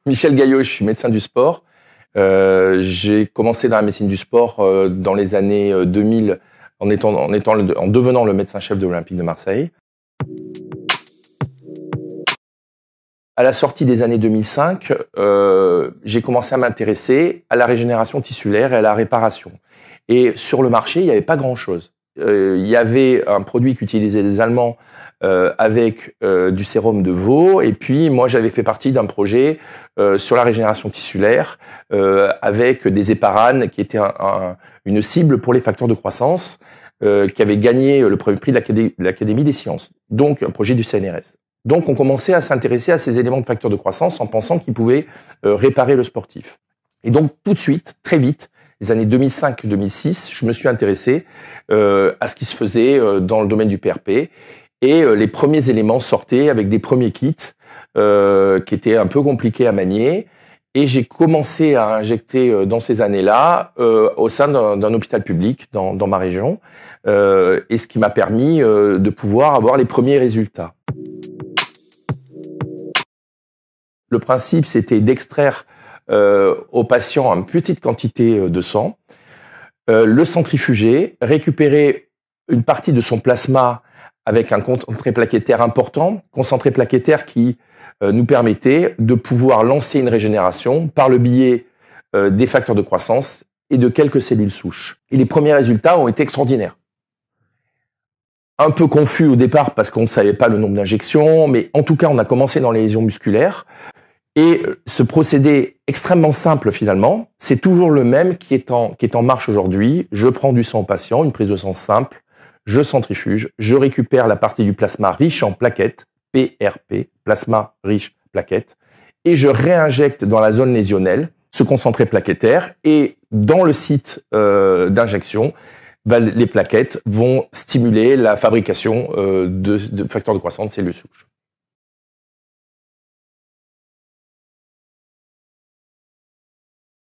Michel Gaillot, je suis médecin du sport. J'ai commencé dans la médecine du sport dans les années 2000 en devenant le médecin-chef de l'Olympique de Marseille. À la sortie des années 2005, j'ai commencé à m'intéresser à la régénération tissulaire et à la réparation. Et sur le marché, il n'y avait pas grand-chose. Il y avait un produit qu'utilisaient les Allemands avec du sérum de veau. Et puis, moi, j'avais fait partie d'un projet sur la régénération tissulaire avec des éparanes qui étaient une cible pour les facteurs de croissance qui avait gagné le premier prix de l'Académie des sciences. Donc, un projet du CNRS. Donc, on commençait à s'intéresser à ces éléments de facteurs de croissance en pensant qu'ils pouvaient réparer le sportif. Et donc, tout de suite, très vite, les années 2005-2006, je me suis intéressé à ce qui se faisait dans le domaine du PRP. Et les premiers éléments sortaient avec des premiers kits qui étaient un peu compliqués à manier. Et j'ai commencé à injecter dans ces années-là au sein d'un hôpital public dans ma région. Et ce qui m'a permis de pouvoir avoir les premiers résultats. Le principe, c'était d'extraire aux patients une petite quantité de sang, le centrifuger, récupérer une partie de son plasma avec un concentré plaquettaire important, concentré plaquettaire qui nous permettait de pouvoir lancer une régénération par le biais des facteurs de croissance et de quelques cellules souches. Et les premiers résultats ont été extraordinaires. Un peu confus au départ parce qu'on ne savait pas le nombre d'injections, mais en tout cas, on a commencé dans les lésions musculaires. Et ce procédé extrêmement simple finalement, c'est toujours le même qui est en marche aujourd'hui. Je prends du sang au patient, une prise de sang simple, je centrifuge, je récupère la partie du plasma riche en plaquettes, PRP, plasma riche plaquettes, et je réinjecte dans la zone lésionnelle ce concentré plaquettaire, et dans le site d'injection, les plaquettes vont stimuler la fabrication de facteurs de croissance de cellules souches.